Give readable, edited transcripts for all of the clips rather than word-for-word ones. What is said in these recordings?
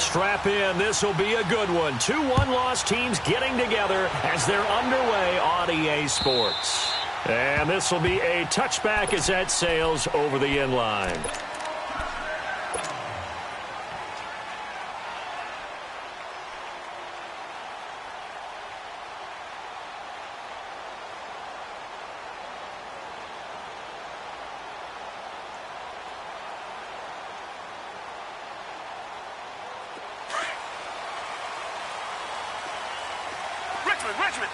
strap in. This will be a good one. 2 one-loss teams getting together as they're underway on EA Sports. And this will be a touchback as that sails over the end line. Richmond.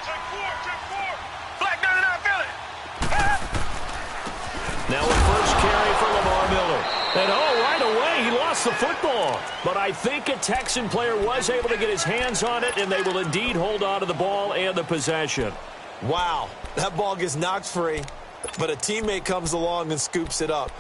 Check four. Black 99, feel it. Now a first carry for Lamar Miller. And right away he lost the football. But I think a Texan player was able to get his hands on it, and they will indeed hold on to the ball and the possession. Wow, that ball gets knocked free, but a teammate comes along and scoops it up.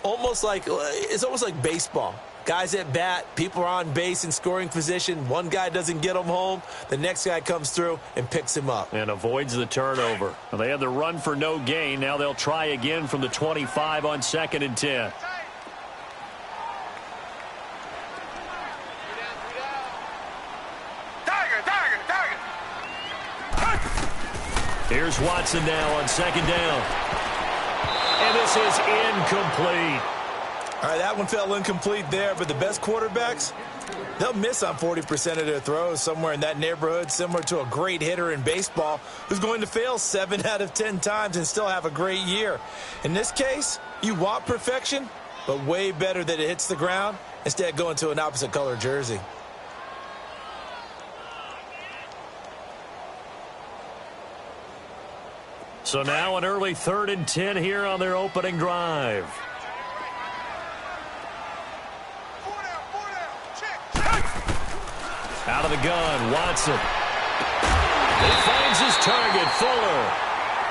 It's almost like baseball. Guys at bat, people are on base in scoring position. One guy doesn't get him home. The next guy comes through and picks him up. And avoids the turnover. Well, they had the run for no gain. Now they'll try again from the 25 on 2nd and 10. Here's Watson now on 2nd down. And this is incomplete. All right, that one fell incomplete there, but the best quarterbacks, they'll miss on 40% of their throws, somewhere in that neighborhood, similar to a great hitter in baseball who's going to fail 7 out of 10 times and still have a great year. In this case, you want perfection, but way better that it hits the ground instead of going to an opposite color jersey. So now an early 3rd and 10 here on their opening drive. Out of the gun, Watson. He finds his target, Fuller.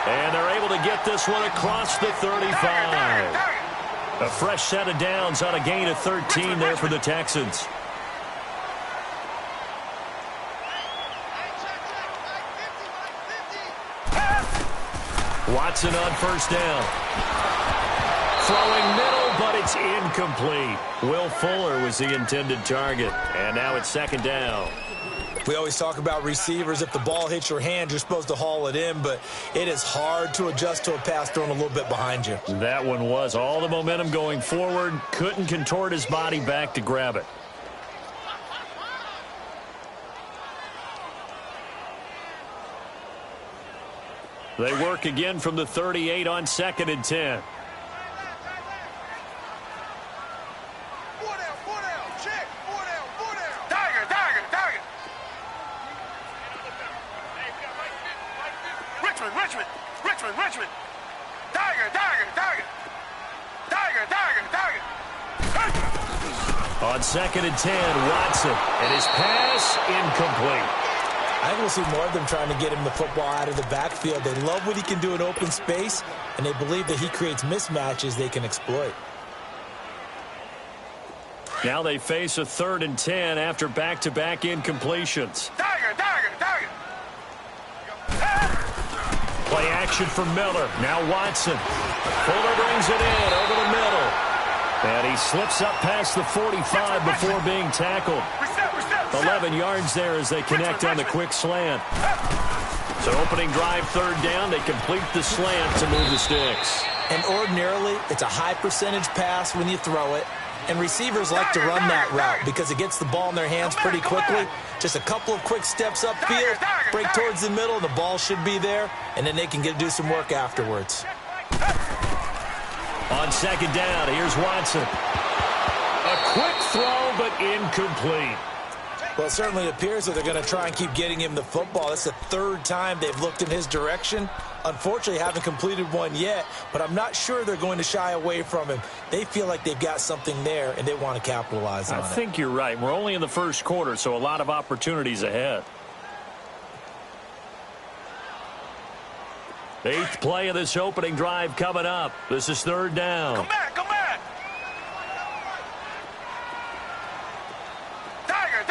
And they're able to get this one across the 35. A fresh set of downs on a gain of 13 there for the Texans. Watson on 1st down. Throwing middle, but it's incomplete. Will Fuller was the intended target. And now it's 2nd down. We always talk about receivers. If the ball hits your hand, you're supposed to haul it in, but it is hard to adjust to a pass thrown a little bit behind you. That one was all the momentum going forward. Couldn't contort his body back to grab it. They work again from the 38 on 2nd and 10. Richmond. Tiger. On 2nd and 10, Watson. And his pass incomplete. I think we'll see more of them trying to get him the football out of the backfield. They love what he can do in open space, and they believe that he creates mismatches they can exploit. Now they face a 3rd and 10 after back-to-back incompletions. Tiger. Play action for Miller. Now Watson. Fuller brings it in over the middle. And he slips up past the 45 before being tackled. 11 yards there as they connect on the quick slant. So opening drive 3rd down, they complete the slant to move the sticks. And ordinarily, it's a high percentage pass when you throw it. And receivers like to run that route because it gets the ball in their hands pretty quickly. Just a couple of quick steps upfield, break towards the middle, the ball should be there, and then they can do some work afterwards. On 2nd down, here's Watson. A quick throw, but incomplete. Well, it certainly appears that they're going to try and keep getting him the football. That's the 3rd time they've looked in his direction. Unfortunately, haven't completed one yet, but I'm not sure they're going to shy away from him. They feel like they've got something there, and they want to capitalize on it. I think you're right. We're only in the 1st quarter, so a lot of opportunities ahead. 8th play of this opening drive coming up. This is 3rd down. Come back. Tiger.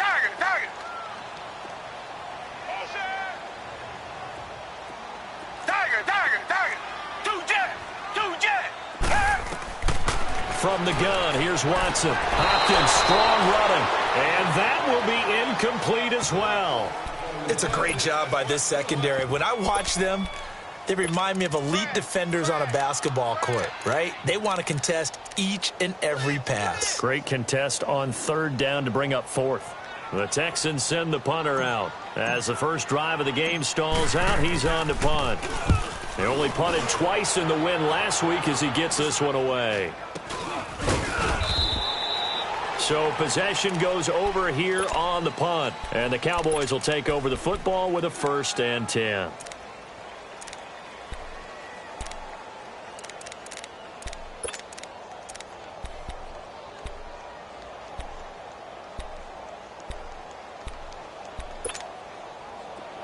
from the gun. Here's Watson. Hopkins, strong running. And that will be incomplete as well. It's a great job by this secondary. When I watch them, they remind me of elite defenders on a basketball court, right? They want to contest each and every pass. Great contest on third down to bring up fourth. The Texans send the punter out. As the first drive of the game stalls out, he's on to punt. He only punted twice in the win last week as he gets this one away. So possession goes over here on the punt. And the Cowboys will take over the football with a 1st and 10.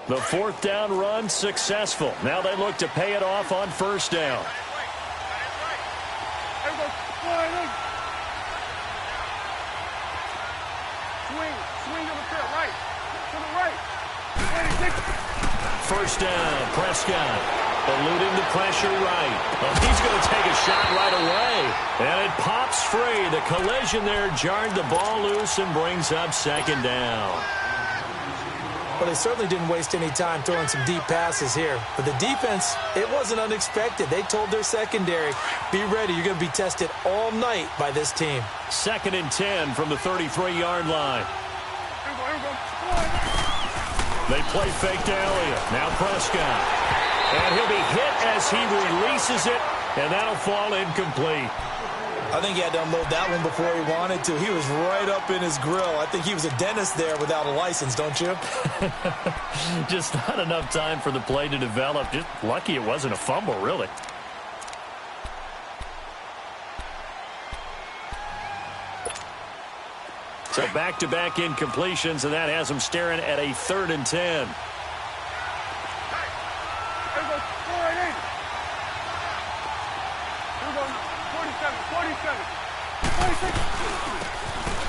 The 4th down run successful. Now they look to pay it off on 1st down. Swing to the field, right. To the right. 1st down, Prescott. Eluding the pressure right. Well, he's going to take a shot right away. And it pops free. The collision there jarred the ball loose and brings up 2nd down. Well, they certainly didn't waste any time throwing some deep passes here. But the defense, it wasn't unexpected. They told their secondary, be ready. You're going to be tested all night by this team. 2nd and 10 from the 33-yard line. They play fake to Elliott. Now Prescott. And he'll be hit as he releases it, and that'll fall incomplete. I think he had to unload that one before he wanted to. He was right up in his grill. I think he was a dentist there without a license, don't you? Just not enough time for the play to develop. Just lucky it wasn't a fumble, really. So back-to-back incompletions, and that has them staring at a 3rd and 10.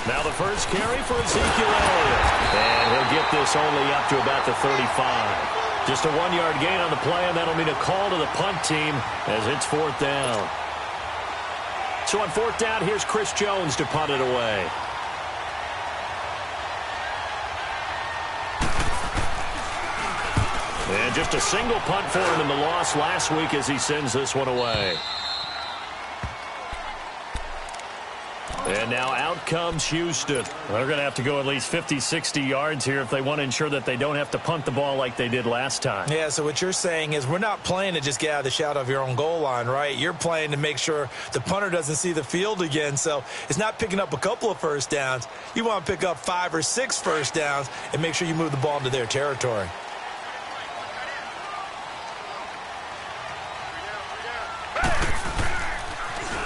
Now the first carry for Ezekiel Elliott. And he'll get this only up to about the 35. Just a 1-yard gain on the play, and that'll mean a call to the punt team as it's 4th down. So on 4th down, here's Chris Jones to punt it away. And just a single punt for him in the loss last week as he sends this one away. And now out comes Houston. They're going to have to go at least 50, 60 yards here if they want to ensure that they don't have to punt the ball like they did last time. Yeah, so what you're saying is we're not playing to just get out of the shadow of your own goal line, right? You're playing to make sure the punter doesn't see the field again. So it's not picking up a couple of 1st downs. You want to pick up 5 or 6 1st downs and make sure you move the ball into their territory.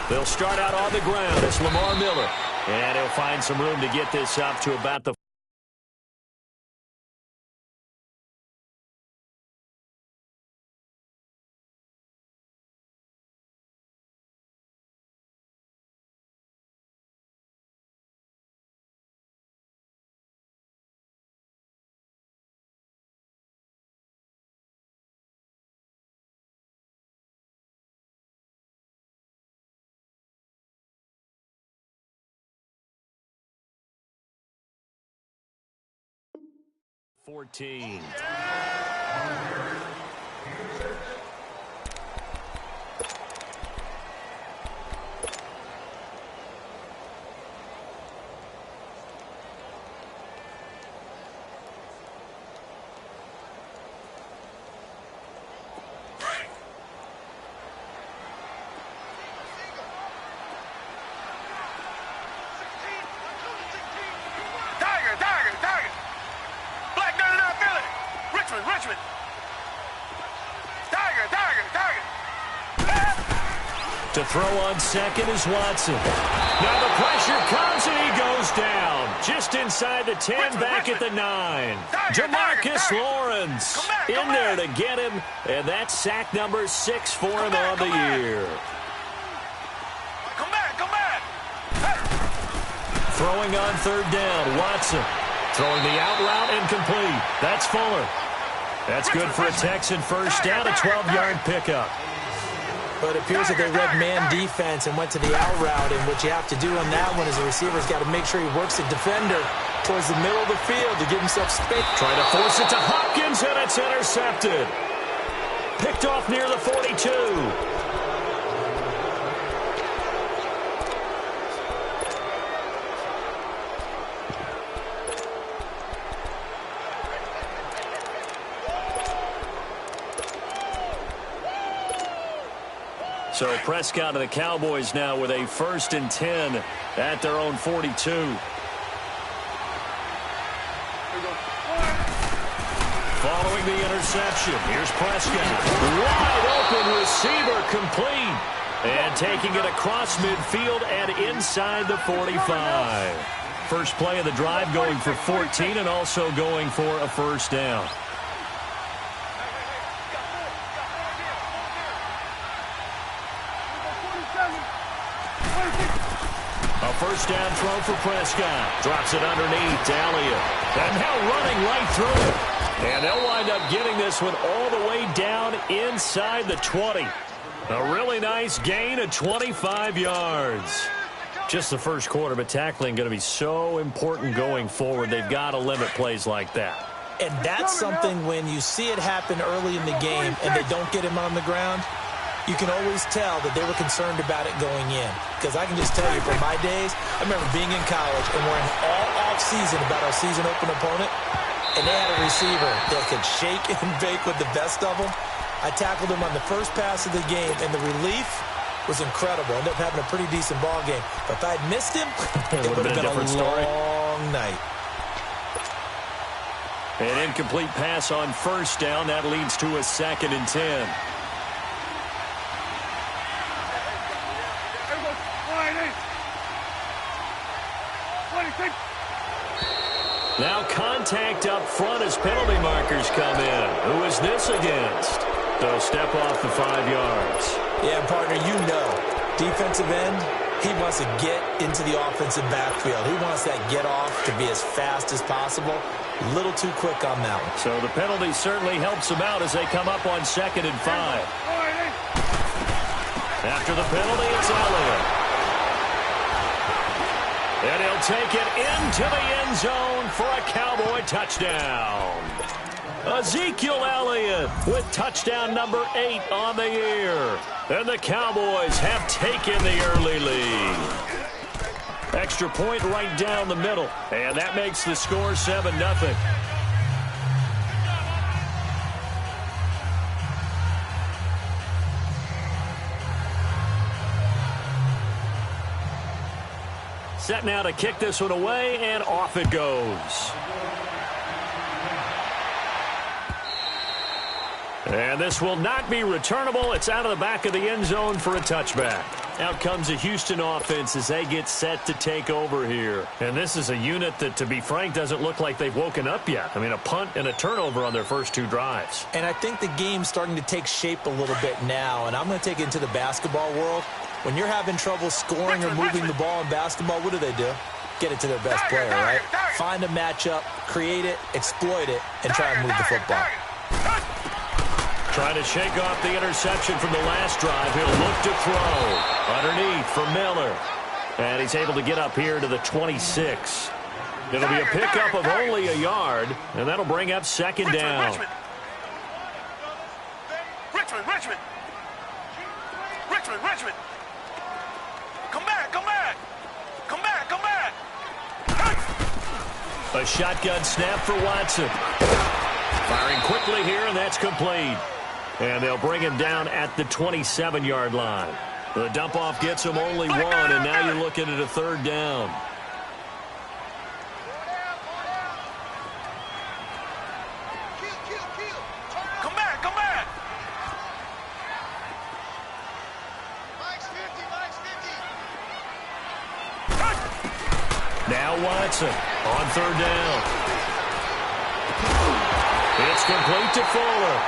They'll start out on the ground. It's Lamar Miller. And he'll find some room to get this up to about the .14. Richmond. Tiger. To throw on second is Watson. Now the pressure comes and he goes down. Just inside the 10, back at the 9. Jamarcus Lawrence in there to get him. And that's sack number 6 for him on the year. Come back. Throwing on third down, Watson. Throwing the out route incomplete. That's Fuller. That's good for a Texan first down, a 12-yard pickup. But it appears that they read man defense and went to the out route, and what you have to do on that one is the receiver's got to make sure he works the defender towards the middle of the field to give himself space. Trying to force it to Hopkins, and it's intercepted. Picked off near the 42. So Prescott and the Cowboys now with a 1st and 10 at their own 42. Following the interception, here's Prescott. Wide open receiver, complete. And taking it across midfield and inside the 45. First play of the drive going for 14 and also going for a 1st down. A 1st down throw for Prescott. Drops it underneath to Elliott. And now running right through it. And they'll wind up getting this one all the way down inside the 20. A really nice gain of 25 yards. Just the first quarter, but tackling going to be so important going forward. They've got to limit plays like that. And that's something when you see it happen early in the game and they don't get him on the ground, you can always tell that they were concerned about it going in. Because I can just tell you from my days, I remember being in college and worrying all off-season about our season open opponent, and they had a receiver that could shake and bake with the best of them. I tackled him on the first pass of the game, and the relief was incredible. Ended up having a pretty decent ball game. But if I had missed him, it would have been a long night. An incomplete pass on 1st down. That leads to a 2nd and 10. Now contact up front as penalty markers come in. Who is this against? They'll step off the 5 yards. Yeah, partner, you know, defensive end, he wants to get into the offensive backfield. He wants that get off to be as fast as possible. A little too quick on that one. So the penalty certainly helps them out as they come up on 2nd and 5. After the penalty, it's Elliott. And he'll take it into the end zone for a Cowboy touchdown. Ezekiel Elliott with touchdown number 8 on the year. And the Cowboys have taken the early lead. Extra point right down the middle. And that makes the score 7-0. Set now to kick this one away, and off it goes. And this will not be returnable. It's out of the back of the end zone for a touchback. Out comes the Houston offense as they get set to take over here. And this is a unit that, to be frank, doesn't look like they've woken up yet. I mean, a punt and a turnover on their first 2 drives. And I think the game's starting to take shape a little bit now, and I'm going to take it into the basketball world. When you're having trouble scoring or moving the ball in basketball, what do? Get it to their best player, right? Find a matchup, create it, exploit it, and try and move the football. Trying to shake off the interception from the last drive. He'll look to throw. Underneath for Miller. And he's able to get up here to the 26. It'll be a pickup of only a yard, and that'll bring up 2nd down. Richmond. Come back. A shotgun snap for Watson. Firing quickly here, and that's complete. And they'll bring him down at the 27-yard line. The dump-off gets him only 1, and now you're looking at a 3rd down. Come back. Now Watson on 3rd down. It's complete to Fuller.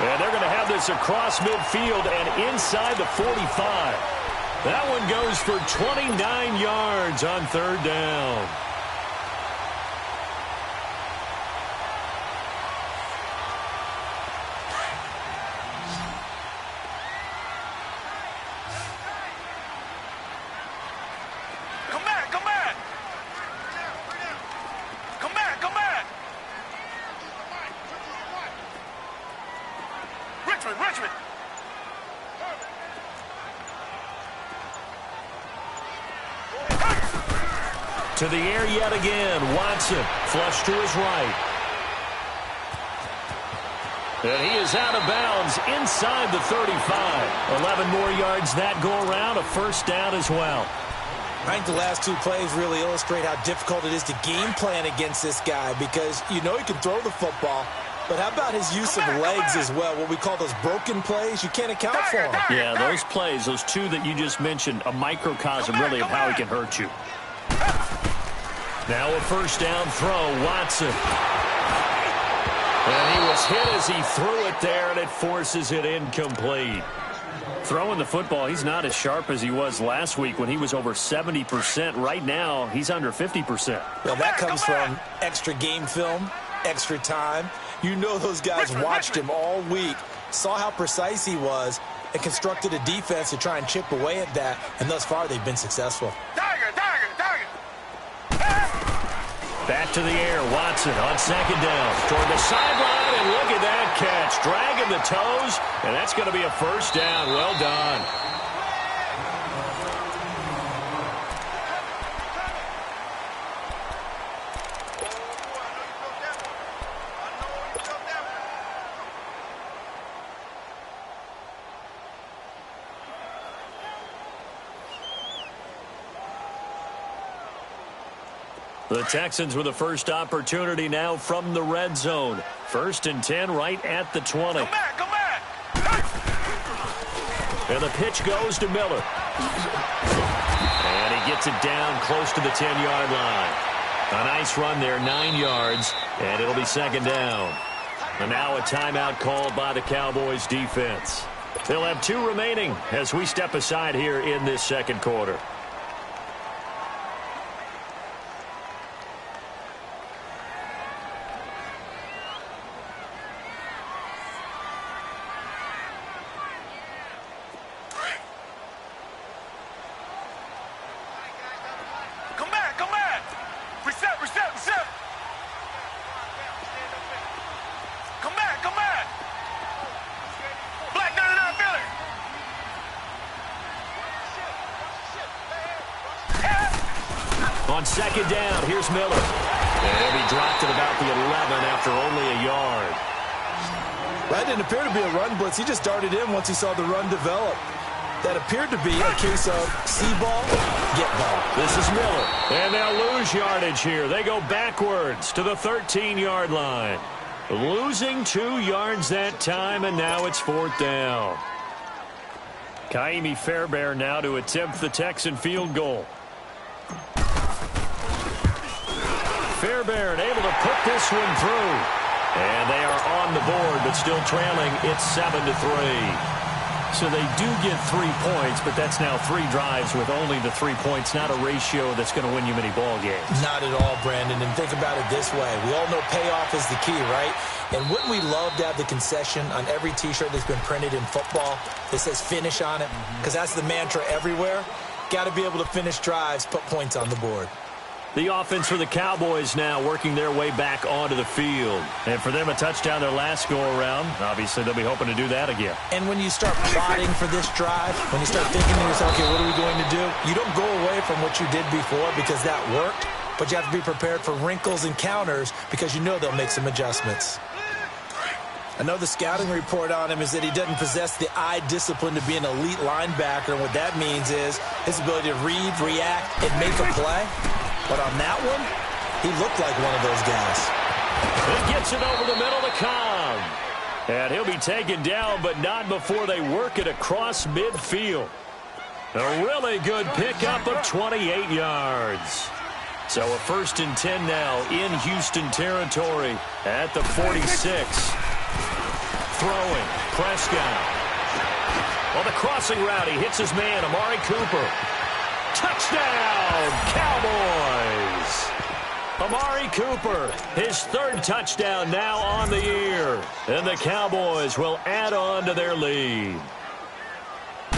And they're going to have this across midfield and inside the 45. That one goes for 29 yards on 3rd down. Richmond. To the air yet again. Watson flush to his right. And he is out of bounds inside the 35. 11 more yards that go around. A first down as well. I think the last two plays really illustrate how difficult it is to game plan against this guy because you know he can throw the football, but how about his use of legs as well, what we call those broken plays? You can't account for them. Yeah, those plays, those two that you just mentioned, a microcosm really of how he can hurt you. Now a first down throw, Watson. And he was hit as he threw it there, and it forces it incomplete. Throwing the football, he's not as sharp as he was last week when he was over 70%. Right now, he's under 50%. Well, that comes from extra game film, extra time. You know those guys watched him all week, saw how precise he was, and constructed a defense to try and chip away at that, and thus far they've been successful. Back to the air, Watson on second down. Toward the sideline, and look at that catch. Dragging the toes, and that's going to be a first down. Well done. The Texans with the first opportunity now from the red zone. 1st and 10 right at the 20. Come back. And the pitch goes to Miller. And he gets it down close to the 10-yard line. A nice run there, 9 yards, and it'll be second down. And now a timeout called by the Cowboys defense. They'll have 2 remaining as we step aside here in this second quarter. On second down, here's Miller. And he'll be dropped at about the 11 after only a yard. That didn't appear to be a run blitz. He just darted in once he saw the run develop. That appeared to be a case of see ball, get ball. This is Miller. And they'll lose yardage here. They go backwards to the 13-yard line. Losing 2 yards that time, and now it's 4th down. Kaimi Fairbairn now to attempt the Texan field goal. Fairbairn able to put this one through. And they are on the board, but still trailing. It's 7-3. So they do get 3 points, but that's now 3 drives with only the 3 points. Not a ratio that's going to win you many ball games. Not at all, Brandon. And think about it this way. We all know payoff is the key, right? And wouldn't we love to have the concession on every T-shirt that's been printed in football that says finish on it? Because that's the mantra everywhere. Got to be able to finish drives, put points on the board. The offense for the Cowboys now working their way back onto the field. And for them, a touchdown their last go-around. Obviously, they'll be hoping to do that again. And when you start plotting for this drive, when you start thinking to yourself, okay, what are we going to do? You don't go away from what you did before because that worked, but you have to be prepared for wrinkles and counters because you know they'll make some adjustments. I know the scouting report on him is that he doesn't possess the eye discipline to be an elite linebacker, and what that means is his ability to read, react, and make a play. But on that one, he looked like one of those guys. He gets it over the middle to Cobb. And he'll be taken down, but not before they work it across midfield. A really good pickup of 28 yards. So a 1st and 10 now in Houston territory at the 46. Throwing, Prescott. On the crossing route, he hits his man, Amari Cooper. Touchdown, Cowboys! Amari Cooper, his 3rd touchdown now on the year. And the Cowboys will add on to their lead.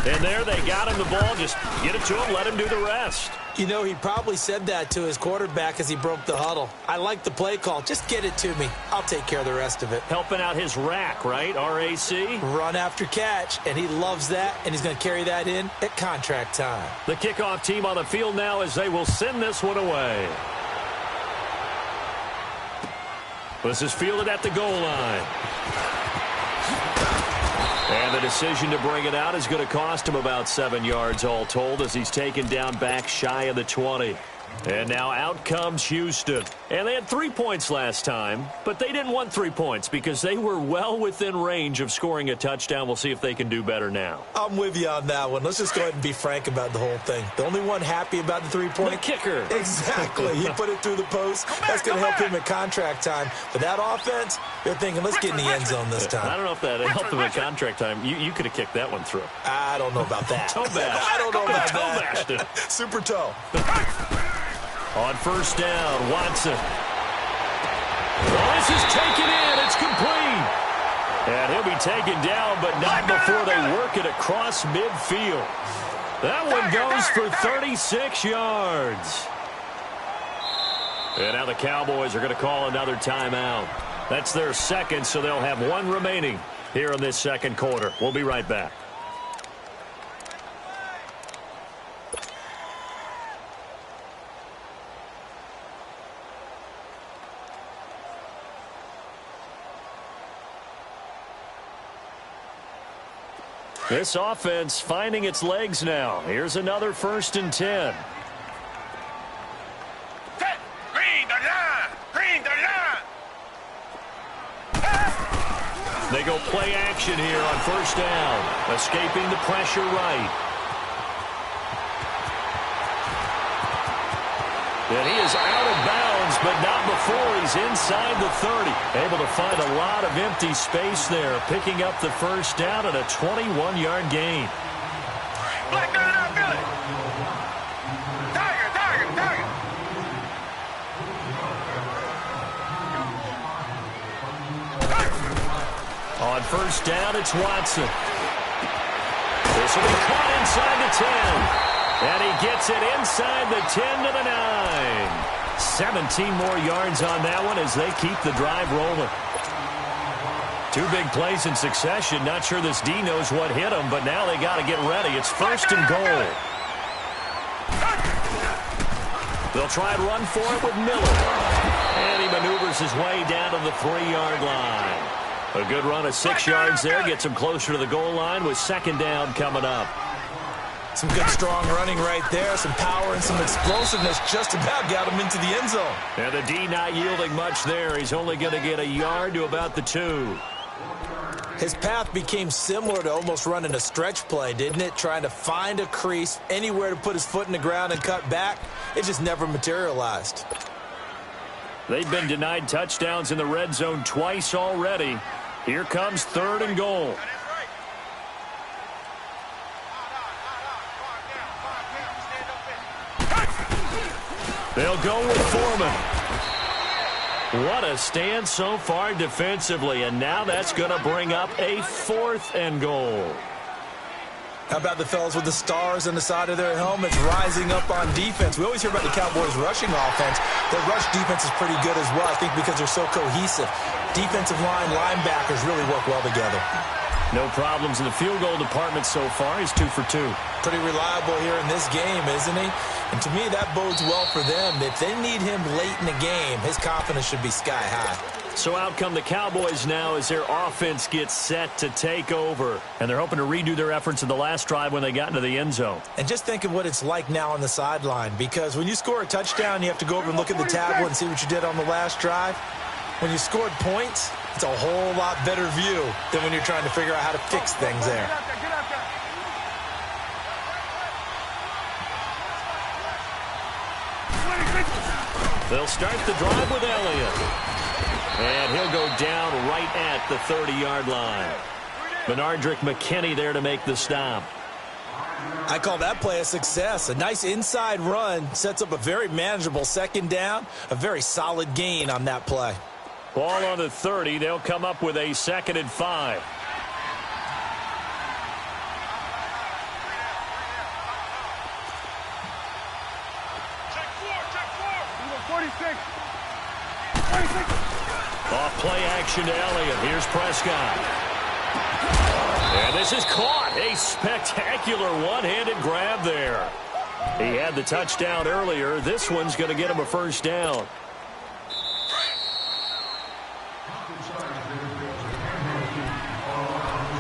And there they got him the ball. Just get it to him, let him do the rest. You know, he probably said that to his quarterback as he broke the huddle. I like the play call. Just get it to me. I'll take care of the rest of it. Helping out his rack, right? R-A-C? Run after catch, and he loves that, and he's going to carry that in at contract time. The kickoff team on the field now as they will send this one away. This is fielded at the goal line. And the decision to bring it out is going to cost him about 7 yards all told as he's taken down back shy of the 20. And now out comes Houston. And they had 3 points last time, but they didn't want 3 points because they were well within range of scoring a touchdown. We'll see if they can do better now. I'm with you on that one. Let's just go ahead and be frank about the whole thing. The only one happy about the 3-point. The kicker. Exactly. He put it through the post. That's going to help him at contract time. But that offense, they're thinking, let's get in the end zone this time. I don't know if that helped him at contract time. You could have kicked that one through. I don't know about that. Toe bash. I don't know about toe that. bashed it. Super toe. On first down, Watson. Well, this is taken in. It's complete. And he'll be taken down, but not before they work it across midfield. That one goes for 36 yards. And now the Cowboys are going to call another timeout. That's their second, so they'll have one remaining here in this second quarter. We'll be right back. This offense finding its legs now. Here's another 1st and 10. They go play action here on first down. Escaping the pressure right. And he is out of bounds, but not before he's inside the 30. Able to find a lot of empty space there, picking up the first down at a 21-yard gain. Black gun out good. Tiger. On first down, it's Watson. This will be caught inside the 10. And he gets it inside the 10 to the 9. 17 more yards on that one as they keep the drive rolling. 2 big plays in succession. Not sure this D knows what hit him, but now they got to get ready. It's 1st and goal. They'll try and run for it with Miller. And he maneuvers his way down to the 3-yard line. A good run of 6 yards there. Gets him closer to the goal line with second down coming up. Some good, strong running right there. Some power and some explosiveness just about got him into the end zone. And the D not yielding much there. He's only going to get a yard to about the 2. His path became similar to almost running a stretch play, didn't it? Trying to find a crease, anywhere to put his foot in the ground and cut back. It just never materialized. They've been denied touchdowns in the red zone twice already. Here comes 3rd and goal. They'll go with Foreman. What a stand so far defensively, and now that's going to bring up a 4th and goal. How about the fellas with the stars on the side of their helmets rising up on defense? We always hear about the Cowboys' rushing offense. Their rush defense is pretty good as well, I think, because they're so cohesive. Defensive line, linebackers really work well together. No problems in the field goal department so far. He's 2 for 2. Pretty reliable here in this game, isn't he? And to me, that bodes well for them. If they need him late in the game, his confidence should be sky high. So out come the Cowboys now as their offense gets set to take over. And they're hoping to redo their efforts in the last drive when they got into the end zone. And just think of what it's like now on the sideline. Because when you score a touchdown, you have to go over and look at the tablet and see what you did on the last drive. When you scored points, it's a whole lot better view than when you're trying to figure out how to fix things there. Get out there. They'll start the drive with Elliott. And he'll go down right at the 30-yard line. Benardrick McKinney there to make the stop. I call that play a success. A nice inside run sets up a very manageable second down. A very solid gain on that play. Ball on the 30. They'll come up with a 2nd and 5. Off play action to Elliott. Here's Prescott. And this is caught. A spectacular one-handed grab there. He had the touchdown earlier. This one's going to get him a first down.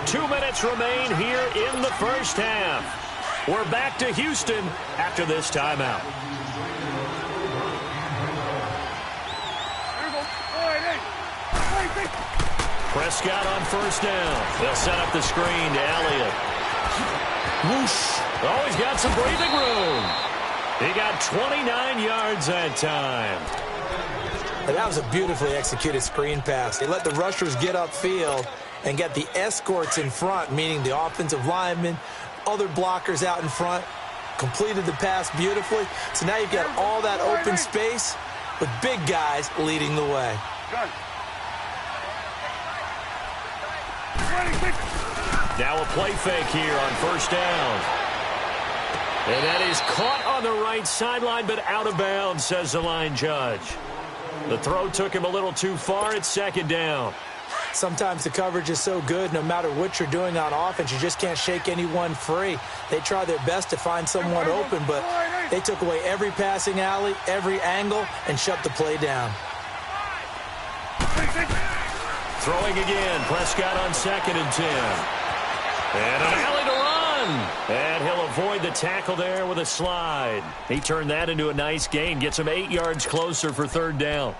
Two minutes remain here in the first half. We're back to Houston after this timeout. Prescott on first down. They'll set up the screen to Elliott. Whoosh. Oh, he's got some breathing room. He got 29 yards that time. And that was a beautifully executed screen pass. They let the rushers get upfield and get the escorts in front, meaning the offensive linemen, other blockers out in front, completed the pass beautifully. So now you've got all that open space with big guys leading the way. Now a play fake here on first down. And that is caught on the right sideline, but out of bounds, says the line judge. The throw took him a little too far. It's second down. Sometimes the coverage is so good, no matter what you're doing on offense, you just can't shake anyone free. They try their best to find someone open, but they took away every passing alley, every angle, and shut the play down. Throwing again. Prescott on 2nd and 10. And an alley to run. And he'll avoid the tackle there with a slide. He turned that into a nice gain. Gets him 8 yards closer for third down.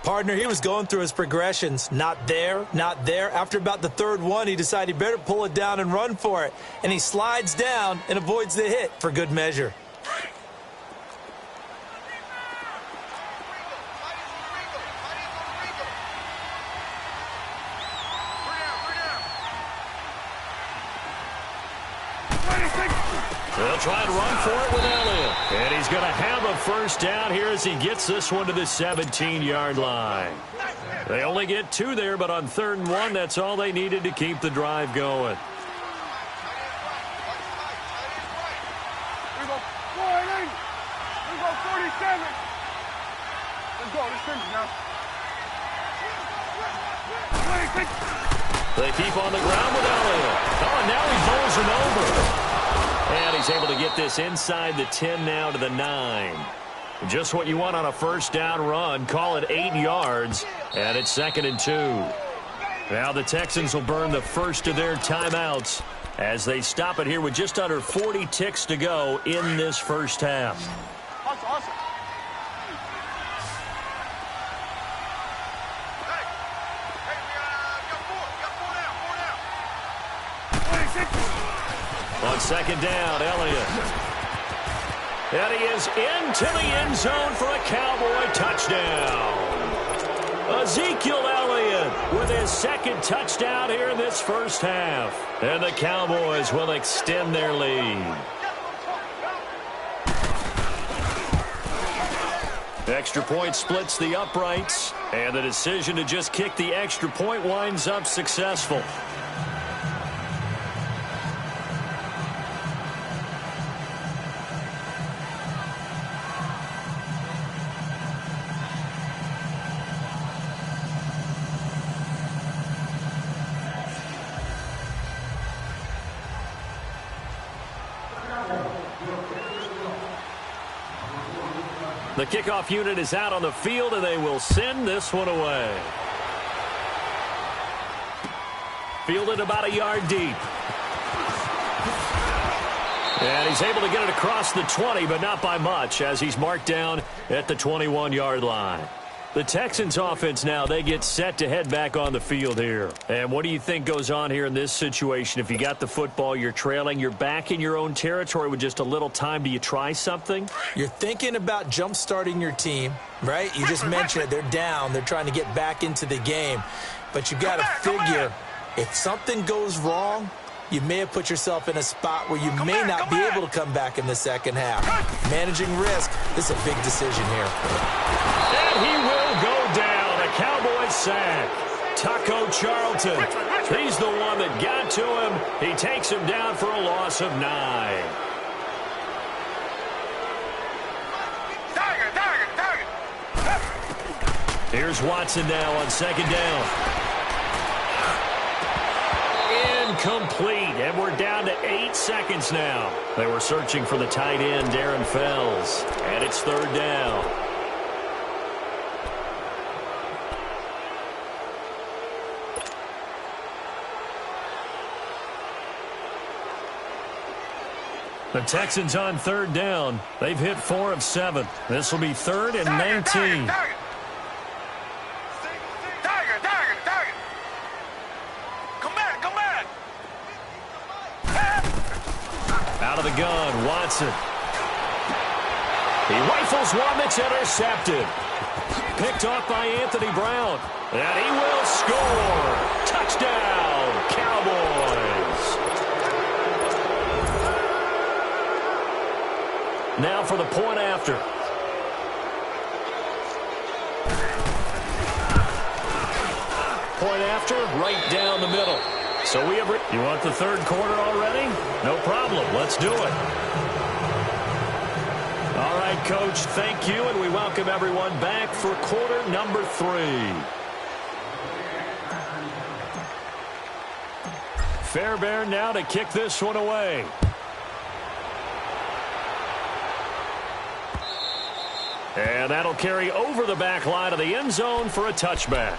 Partner, he was going through his progressions. Not there, not there. After about the third one, he decided he better pull it down and run for it. And he slides down and avoids the hit for good measure. They'll try and run for it with Elliott. And he's going to have a first down here as he gets this one to the 17-yard line. They only get 2 there, but on 3rd and 1, that's all they needed to keep the drive going. Here we go. 47. Let's go. Let's finish now. 26. They keep on the ground with Elliott. Oh, and now he bowls him over. And he's able to get this inside the 10 now to the 9. Just what you want on a first down run. Call it 8 yards, and it's 2nd and 2. Now the Texans will burn the first of their timeouts as they stop it here with just under 40 ticks to go in this first half. Awesome. On 2nd down, Elliott. And he is into the end zone for a Cowboy touchdown. Ezekiel Elliott with his 2nd touchdown here in this first half. And the Cowboys will extend their lead. Extra point splits the uprights. And the decision to just kick the extra point winds up successful. The kickoff unit is out on the field, and they will send this one away. Fielded about a yard deep. And he's able to get it across the 20, but not by much, as he's marked down at the 21-yard line. The Texans offense now, they get set to head back on the field here. And what do you think goes on here in this situation? If you got the football, you're trailing, you're back in your own territory with just a little time. Do you try something? You're thinking about jump-starting your team, right? You just mentioned it. They're down. They're trying to get back into the game. But you got to figure, if something goes wrong, you may have put yourself in a spot where you may not be able to come back in the second half. Managing risk, this is a big decision here. And he will go down. A Cowboy sack. Taco Charlton. He's the one that got to him. He takes him down for a loss of 9. Here's Watson now on second down. Incomplete, and we're down to 8 seconds now. They were searching for the tight end, Darren Fells, and it's third down. The Texans on third down. They've hit 4 of 7. This will be 3rd and 19. Out of the gun, Watson. He rifles one that's intercepted. Picked off by Anthony Brown. And he will score. Touchdown, Cowboys. Now for the point after. Point after, right down the middle. So we have... You want the third quarter already? No problem. Let's do it. All right, Coach, thank you, and we welcome everyone back for quarter number 3. Fairbairn now to kick this one away. And that'll carry over the back line of the end zone for a touchback.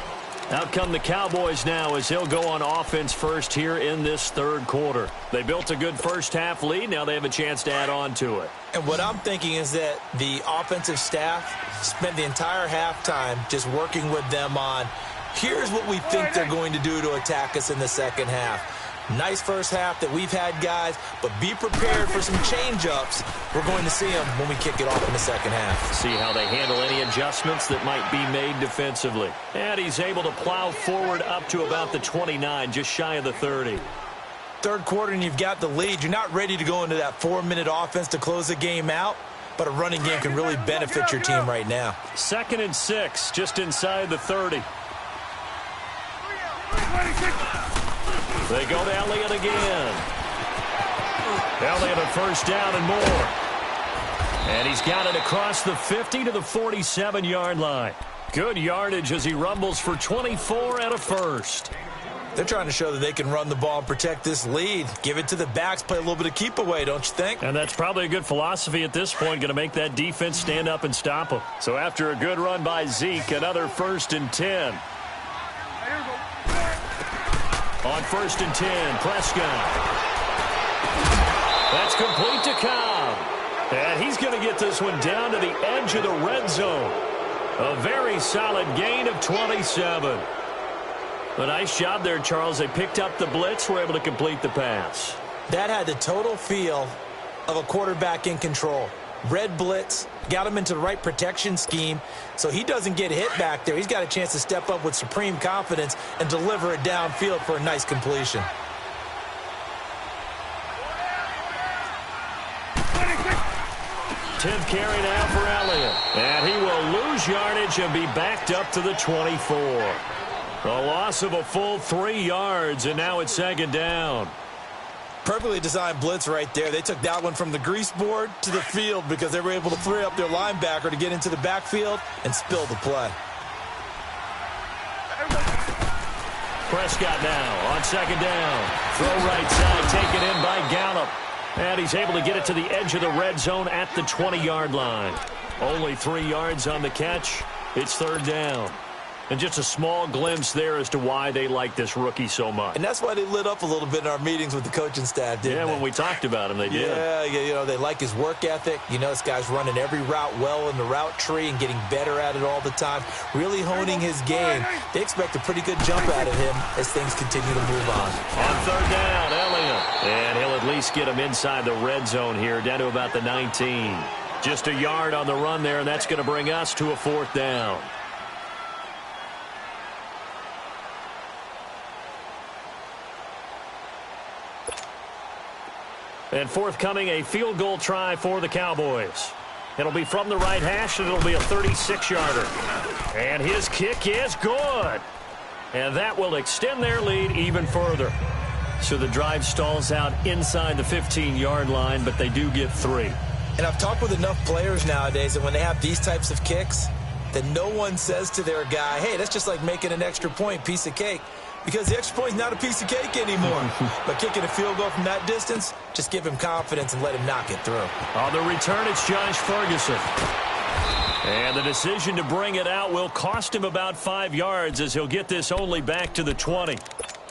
Out come the Cowboys now as he'll go on offense first here in this third quarter. They built a good first half lead. Now they have a chance to add on to it. And what I'm thinking is that the offensive staff spent the entire halftime just working with them on, here's what we think they're going to do to attack us in the second half. Nice first half that we've had, guys, but be prepared for some change-ups. We're going to see them when we kick it off in the second half. See how they handle any adjustments that might be made defensively. And he's able to plow forward up to about the 29, just shy of the 30. Third quarter and you've got the lead. You're not ready to go into that 4-minute offense to close the game out, but a running game can really benefit your team right now. 2nd and 6, just inside the 30. They go to Elliott again. Elliott a first down and more. And he's got it across the 50 to the 47-yard line. Good yardage as he rumbles for 24 and a first. They're trying to show that they can run the ball and protect this lead. Give it to the backs, play a little bit of keep away, don't you think? And that's probably a good philosophy at this point, going to make that defense stand up and stop them. So after a good run by Zeke, another 1st and 10. On 1st and 10, Prescott. That's complete to Cobb. And he's going to get this one down to the edge of the red zone. A very solid gain of 27. A nice job there, Charles. They picked up the blitz, were able to complete the pass. That had the total feel of a quarterback in control. Red blitz, got him into the right protection scheme, so he doesn't get hit back there. He's got a chance to step up with supreme confidence and deliver it downfield for a nice completion. Tenth carry now for Elliott. And he will lose yardage and be backed up to the 24. A loss of a full 3 yards, and now it's 2nd down. Perfectly designed blitz right there. They took that one from the grease board to the field because they were able to free up their linebacker to get into the backfield and spill the play. Prescott now on 2nd down. Throw right side, taken in by Gallup. And he's able to get it to the edge of the red zone at the 20-yard line. Only 3 yards on the catch. It's 3rd down. And just a small glimpse there as to why they like this rookie so much. And that's why they lit up a little bit in our meetings with the coaching staff, didn't they? Yeah, when we talked about him, they did. Yeah, you know, they like his work ethic. You know, this guy's running every route well in the route tree and getting better at it all the time, really honing his game. They expect a pretty good jump out of him as things continue to move on. On 3rd down, Elliott. And he'll at least get him inside the red zone here, down to about the 19. Just a yard on the run there, and that's going to bring us to a 4th down. And forthcoming, a field goal try for the Cowboys. It'll be from the right hash, and it'll be a 36-yarder. And his kick is good. And that will extend their lead even further. So the drive stalls out inside the 15-yard line, but they do get 3. And I've talked with enough players nowadays that when they have these types of kicks, then no one says to their guy, hey, that's just like making an extra point, piece of cake. Because the extra point is not a piece of cake anymore. But kicking a field goal from that distance, just give him confidence and let him knock it through. On the return, it's Josh Ferguson. And the decision to bring it out will cost him about 5 yards as he'll get this only back to the 20.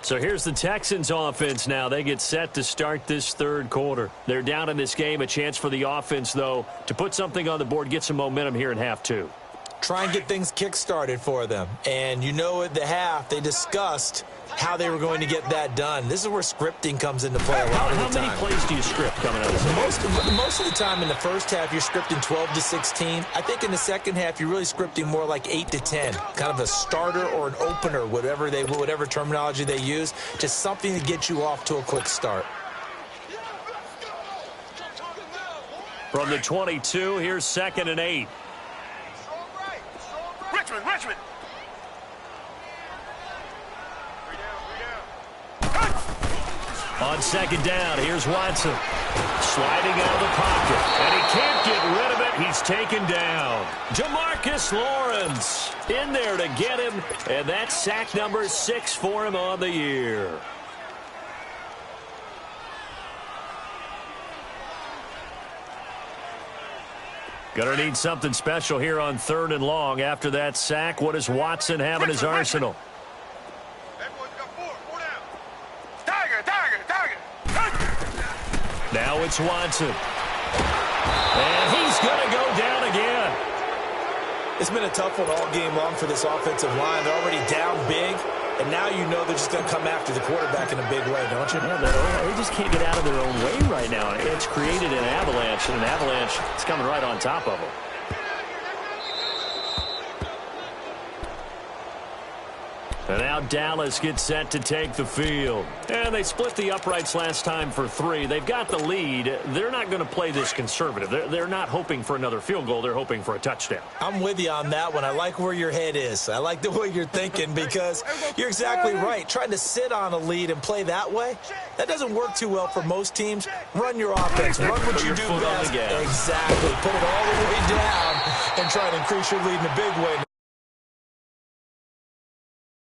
So here's the Texans offense now. They get set to start this third quarter. They're down in this game. A chance for the offense, though, to put something on the board, get some momentum here in half two. Try and get things kick-started for them. And you know at the half, they discussed how they were going to get that done. This is where scripting comes into play a lot of the time. How many plays do you script coming out of this? Most of the time in the first half, you're scripting 12 to 16. I think in the second half, you're really scripting more like 8 to 10. Kind of a starter or an opener, whatever terminology they use. Just something to get you off to a quick start. From the 22, here's 2nd and 8. Richmond. On 2nd down, here's Watson. Sliding out of the pocket. And he can't get rid of it. He's taken down. Jamarcus Lawrence in there to get him. And that's sack number 6 for him on the year. Going to need something special here on 3rd and long. After that sack, what does Watson have in his arsenal? Now it's Watson. And he's going to go down again. It's been a tough one all game long for this offensive line. They're already down big, and now you know they're just going to come after the quarterback in a big way, don't you? Yeah, they just can't get out of their own way right now. It's created an avalanche, and an avalanche is coming right on top of them. And now Dallas gets set to take the field. And they split the uprights last time for 3. They've got the lead. They're not going to play this conservative. They're not hoping for another field goal. They're hoping for a touchdown. I'm with you on that one. I like where your head is. I like the way you're thinking because you're exactly right. Trying to sit on a lead and play that way, that doesn't work too well for most teams. Run your offense. Run what you do best. Exactly. Put it all the way down and try to increase your lead in a big way.